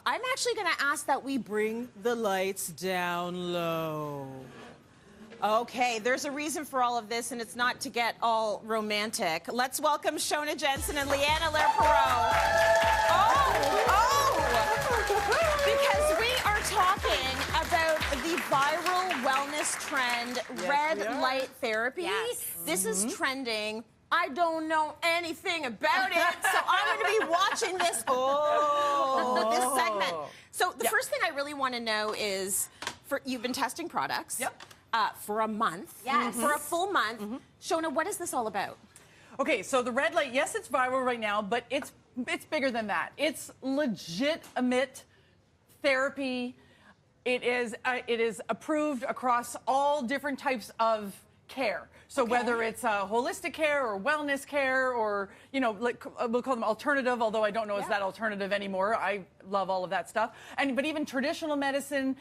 I'm actually going to ask that we bring the lights down low. Okay, there's a reason for all of this, and it's not to get all romantic. Let's welcome Shoana, Jensen, and Leigh-Ann, Allaire, Perrault. Because we are talking about the viral wellness trend, red light therapy. Yes. This is trending. I don't know anything about it, so I'm going to be watching this. This segment. So the first thing I really want to know is, you've been testing products for a month, for a full month. Shoana, what is this all about? Okay, so the red light, yes, it's viral right now, but it's bigger than that. It's legitimate therapy. It is approved across all different types of care. So whether it's holistic care or wellness care or, you know, like we'll call them alternative, although I don't know is that alternative anymore. I love all of that stuff. But even traditional medicine,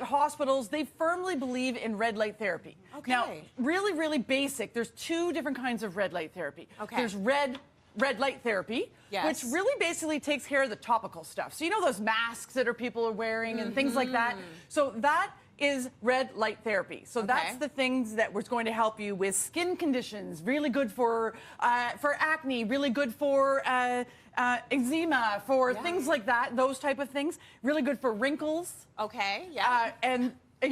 hospitals, they firmly believe in red light therapy. Now, really, really basic, there's two different kinds of red light therapy. There's red light therapy, which really basically takes care of the topical stuff. So you know those masks that people are wearing and things like that? So that is red light therapy. So that's the things that was going to help you with skin conditions, really good for acne, really good for eczema, for things like that, those type of things, really good for wrinkles. We'll get to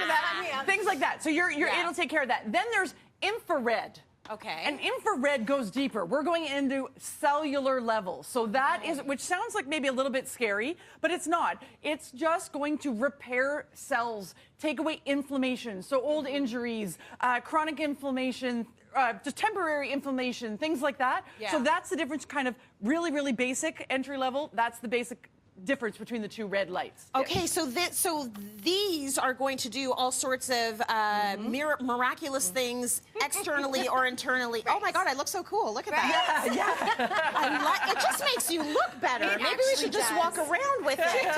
that. Things like that. So it'll take care of that. Then there's infrared. And infrared goes deeper. We're going into cellular levels. So that is, which sounds like maybe a little bit scary, but it's not. It's just going to repair cells, take away inflammation. So old injuries, chronic inflammation, just temporary inflammation, things like that. So that's the difference, kind of really, really basic entry level. That's the basic difference between the two red lights. Okay, so these are going to do all sorts of miraculous things externally or internally. Oh my God, I look so cool. Look at that. It just makes you look better. Maybe we should just walk around with it.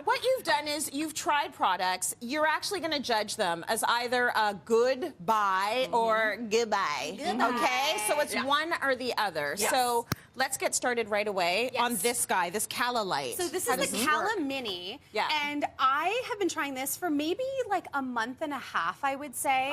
What you've done is you've tried products. You're actually going to judge them as either a good buy or goodbye. Okay, so it's one or the other. So let's get started right away on this guy, this Cala light. So this is the Cala Mini, and I have been trying this for maybe like a month and a half, I would say.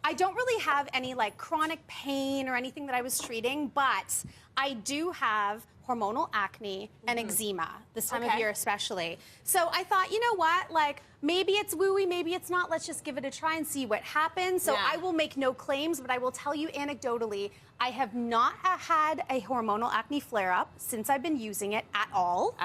I don't really have any like chronic pain or anything that I was treating, but I do have hormonal acne and eczema this time of year especially. So I thought, you know what, like maybe it's wooey, maybe it's not. Let's just give it a try and see what happens. So I will make no claims, but I will tell you anecdotally, I have not had a hormonal acne flare-up since I've been using it at all.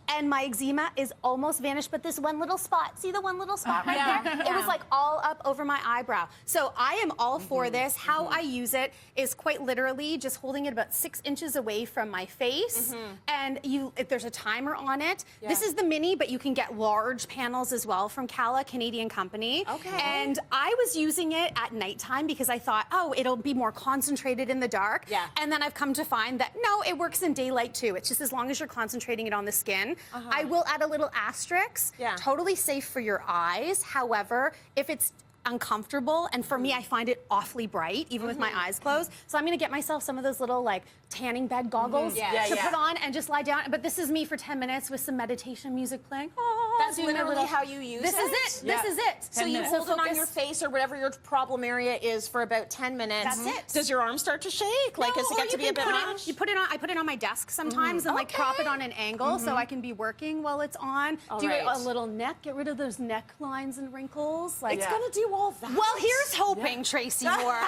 And my eczema is almost vanished, but this one little spot, see the one little spot right there? It was like all up over my eyebrow. So I am all for this. How I use it is quite literally just holding it about 6 inches away from my face. And if there's a timer on it. This is the mini, but you can get large panels as well from Cala, Canadian company. And I was using it at nighttime because I thought, oh, it'll be more concentrated in the dark. And then I've come to find that no, it works in daylight too. It's just as long as you're concentrating it on the skin. I will add a little asterisk. Totally safe for your eyes. However, if it's uncomfortable, and for me, I find it awfully bright, even with my eyes closed. So I'm gonna get myself some of those little like tanning bed goggles to put on and just lie down. But this is me for 10 minutes with some meditation music playing. That's literally how you use it? This is it. This is it. So you hold it on your face or whatever your problem area is for about 10 minutes. That's it. Does your arm start to shake? Like, does it get to be a bit much? You put it on. I put it on my desk sometimes and like prop it on an angle so I can be working while it's on. Do a little neck. Get rid of those necklines and wrinkles. Like it's gonna do all that. Well, here's hoping, Tracy Moore.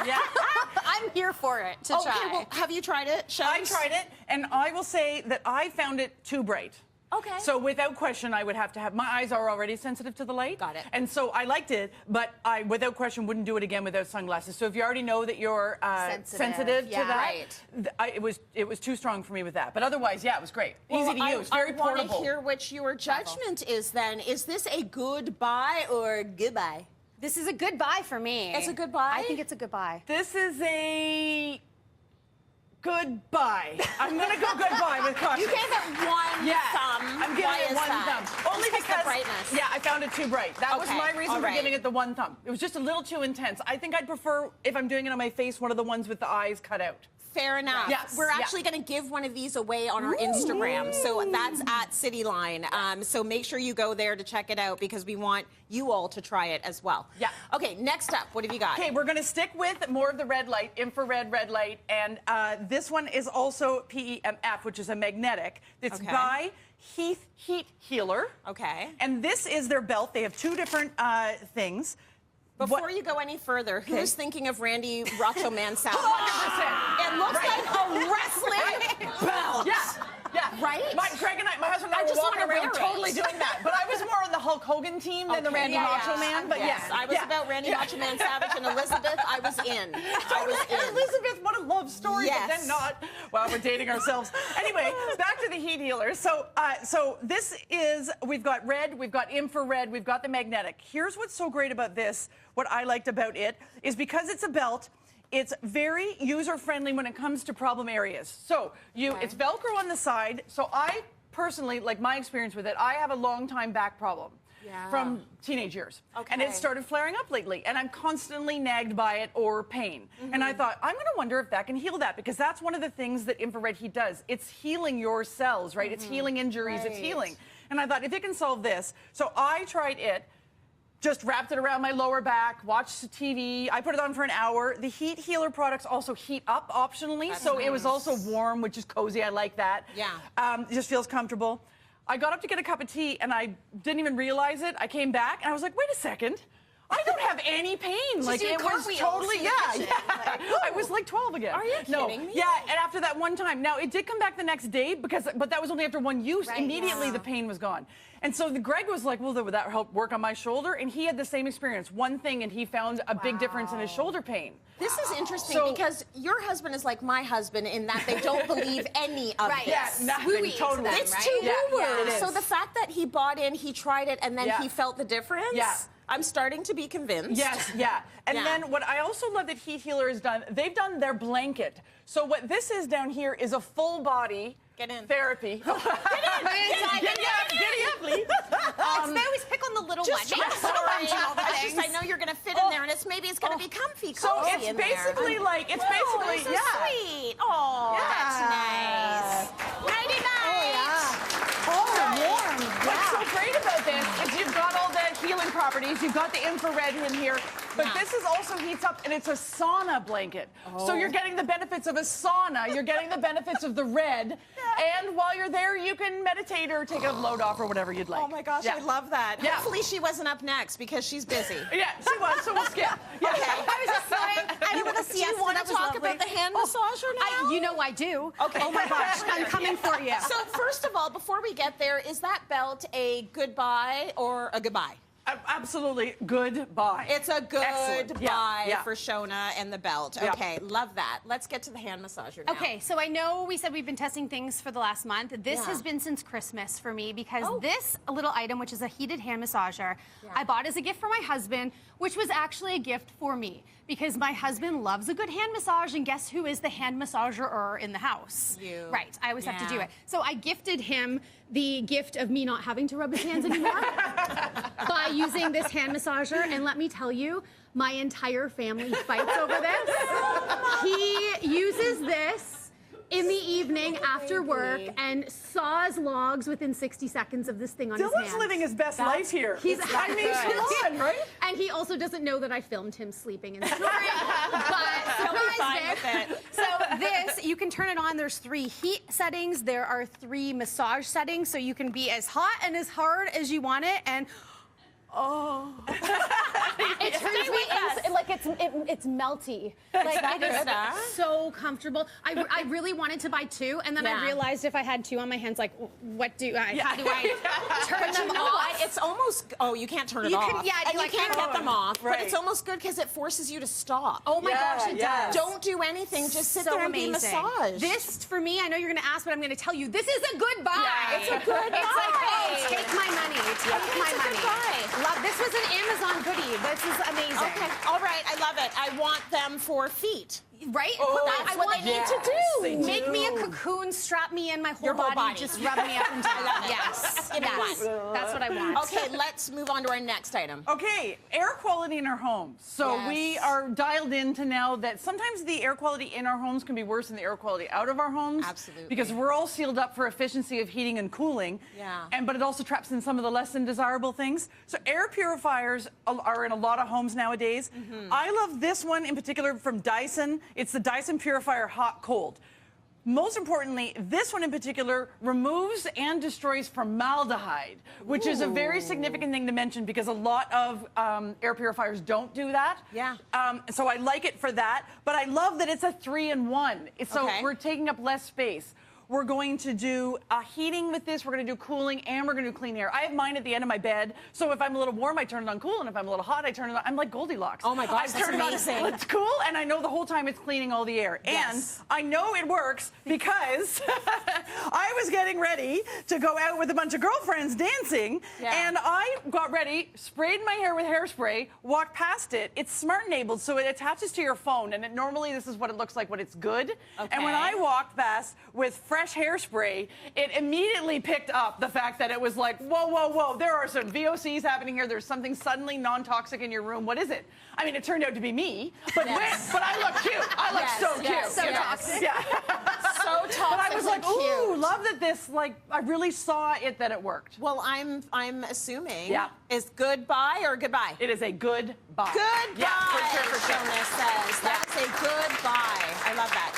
I'm here for it to try. Well, have you tried it? I tried it, and I will say that I found it too bright. So without question, I would have to have, my eyes are already sensitive to the light. And so I liked it, but I, without question, wouldn't do it again without sunglasses. So if you already know that you're sensitive to that, it was too strong for me with that. But otherwise, it was great. Easy to use, very portable. I want to hear what your judgment is then. Is this a good buy or goodbye? This is a good buy for me. It's a good buy? I think it's a good buy. This is a goodbye. I'm going to go goodbye with caution. You gave it one thumb. I'm giving it one thumb. Only because the brightness. I found found it too bright. That was my reason for giving it the 1 thumb. It was just a little too intense. I think I'd prefer, if I'm doing it on my face, one of the ones with the eyes cut out. Fair enough. Yes. We're actually going to give one of these away on our Instagram. So that's at Cityline. So make sure you go there to check it out because we want you all to try it as well. Yeah. Okay, next up, what have you got? Okay, we're going to stick with more of the red light, infrared red light. And this one is also PEMF, which is a magnetic. It's by Heat Healer. Okay. And this is their belt. They have 2 different things. Before you go any further, who's thinking of Randy Macho Man Savage? 100%. It looks like a wrestling belt. Yeah. Yeah. Right? Greg and my husband and I were walking around totally doing that. But I was more on the Hulk Hogan team than the Randy Macho Man. But yes, I was about Randy Macho Man Savage and Elizabeth. I was in. Elizabeth, what a love story, yes. but then not. Well, we're dating ourselves. Anyway, back to the heat healer. So this is, we've got red, we've got infrared, we've got the magnetic. Here's what's so great about this, what I liked about it, is because it's a belt, it's very user-friendly when it comes to problem areas. So it's Velcro on the side. So I personally, like my experience with it, I have a long-time back problem from teenage years. And it started flaring up lately. And I'm constantly nagged by it or pain. And I thought, I'm going to wonder if that can heal that because that's one of the things that infrared heat does. It's healing your cells, right? It's healing injuries. It's healing. And I thought, if it can solve this. So I tried it. Just wrapped it around my lower back, watched the TV. I put it on for an hour. The heat healer products also heat up optionally. So it was also warm, which is cozy. I like that. Yeah. It just feels comfortable. I got up to get a cup of tea and I didn't even realize it. I came back and I was like, wait a second. I don't have any pain. Like it was totally, I was like 12 again. Are you kidding me? Yeah, and after that one time. Now it did come back the next day but that was only after one use. Immediately the pain was gone. And so Greg was like, well, would that help work on my shoulder? And he had the same experience. One thing, and he found a big difference in his shoulder pain. This is interesting because your husband is like my husband in that they don't believe any of this. Yeah, nothing, totally. It's too woo-woo. So the fact that he bought in, he tried it, and then he felt the difference. Yeah. I'm starting to be convinced. Yes, And then what I also love that Heat Healer has done, they've done their blanket. So what this is down here is a full body therapy. Get in! Giddy up, Leigh. They always pick on the little one. I know you're going to fit in there, and maybe it's going to be comfy. So it's basically like, sweet. Oh, that's nice. Nighty night. Warm. What's so great about this is you've got all the healing properties. You've got the infrared in here. But this is also heats up, and it's a sauna blanket. So you're getting the benefits of a sauna. You're getting the benefits of the red. And while you're there, you can meditate or take a load off or whatever you'd like. Oh, my gosh, I love that. Hopefully she wasn't up next because she's busy. Yeah, she was, so we'll skip. Okay. I was just saying, do you want to talk about the hand massager now? You know I do. Okay. Oh, my gosh, I'm coming for you. So, first of all, before we get there, is that belt a goodbye or a goodbye? Absolutely. Goodbye. It's a goodbye for Shoana and the belt. Okay, love that. Let's get to the hand massager now. Okay, so I know we said we've been testing things for the last month. This has been since Christmas for me because this little item, which is a heated hand massager, I bought as a gift for my husband, which was actually a gift for me because my husband loves a good hand massage, and guess who is the hand massager in the house? You. Right, I always have to do it. So I gifted him the gift of me not having to rub his hands anymore by using this hand massager, and let me tell you, my entire family fights over this. He uses this in the evening after work and saws logs within 60 seconds of this thing on his hands. Dylan's living his best life here. He's I mean, come on, right? And he also doesn't know that I filmed him sleeping in snoring, but surprise it. So this, you can turn it on. There's 3 heat settings. There are 3 massage settings, so you can be as hot and as hard as you want it. And it turns me like it's melty. Like it is so comfortable. I really wanted to buy 2, and then I realized if I had 2 on my hands, like what do I? How do I turn them off? It's almost you can't turn it off. Yeah, and you can't get them off. But it's almost good because it forces you to stop. Oh my gosh, it does. Don't do anything. Just sit there and be massaged. This for me, I know you're going to ask, but I'm going to tell you, this is a goodbye. Yeah, it's a goodbye. It's like, take my money. Take my money. This was an Amazon goodie. This is amazing. Okay, all right, I love it. I want them for feet. Right? That's what they need to do. Make me a cocoon, strap me in, my whole body, just rub me up and down. Yes. Yes. That's what I want. Okay, let's move on to our next item. Okay, air quality in our homes. So we are dialed into now that sometimes the air quality in our homes can be worse than the air quality out of our homes. Absolutely. Because we're all sealed up for efficiency of heating and cooling. But it also traps in some of the less than desirable things. So air purifiers are in a lot of homes nowadays. I love this one in particular from Dyson. It's the Dyson Purifier Hot Cold. Most importantly, this one in particular removes and destroys formaldehyde, which is a very significant thing to mention because a lot of air purifiers don't do that. So I like it for that, but I love that it's a 3-in-1. So we're taking up less space. We're going to do heating with this, we're going to do cooling, and we're going to do clean air. I have mine at the end of my bed, so if I'm a little warm, I turn it on cool, and if I'm a little hot, I turn it on. I'm like Goldilocks. Oh my gosh, that's amazing. It's cool, and I know the whole time it's cleaning all the air. And I know it works because I was getting ready to go out with a bunch of girlfriends dancing, and I got ready, sprayed my hair with hairspray, walked past it. It's smart-enabled, so it attaches to your phone, and normally this is what it looks like when it's good. And when I walked past with fresh hairspray, it immediately picked up the fact that it was like, whoa, whoa, whoa, there are some VOCs happening here. There's something suddenly non-toxic in your room. What is it? I mean, it turned out to be me, but but I look cute. I look so cute. So toxic. So toxic. But I was like, ooh, love that this, like, I really saw it that it worked. Well, I'm assuming is goodbye or goodbye? It is a good buy. Goodbye, for sure. Shoana says. That is a good buy. I love that.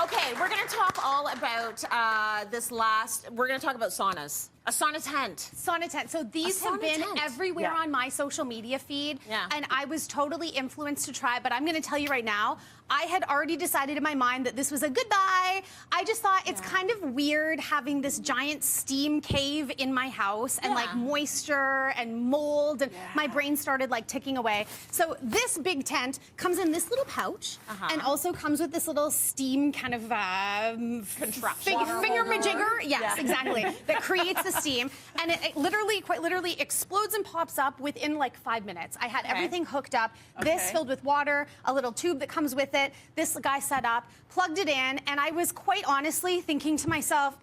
Okay, we're going to talk all about we're going to talk about saunas. A sauna tent. Sauna tent. So these have been everywhere on my social media feed. And I was totally influenced to try, but I'm going to tell you right now, I had already decided in my mind that this was a goodbye. I just thought it's kind of weird having this giant steam cave in my house and like moisture and mold, and my brain started like ticking away. So this big tent comes in this little pouch and also comes with this little steam kind of finger-majigger. Yes, exactly. That creates the steam, and it literally, quite literally, explodes and pops up within like 5 minutes. I had everything hooked up. This filled with water, a little tube that comes with it. This guy set up, plugged it in, and I was quite honestly thinking to myself,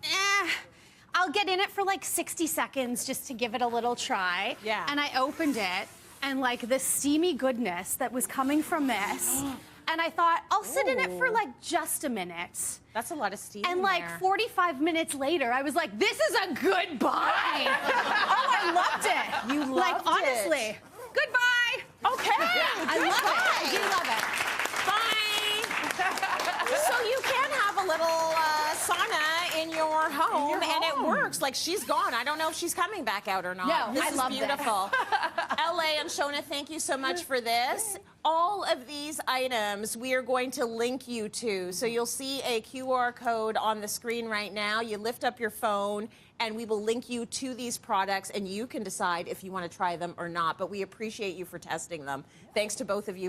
I'll get in it for like 60 seconds just to give it a little try. And I opened it, and like the steamy goodness that was coming from this. And I thought, I'll sit in it for like just a minute. That's a lot of steam. And like 45 minutes later, I was like, this is a good buy. Oh, I loved it. You loved it. Like, honestly, goodbye. Okay. I love it. I do love it. Bye. So you can have a little sauna in your home, and it works. Like, she's gone. I don't know if she's coming back out or not. No, this is beautiful. Allaire and Shoana, thank you so much for this. All of these items we are going to link you to. So you'll see a QR code on the screen right now. You lift up your phone, and we will link you to these products, and you can decide if you want to try them or not. But we appreciate you for testing them. Thanks to both of you.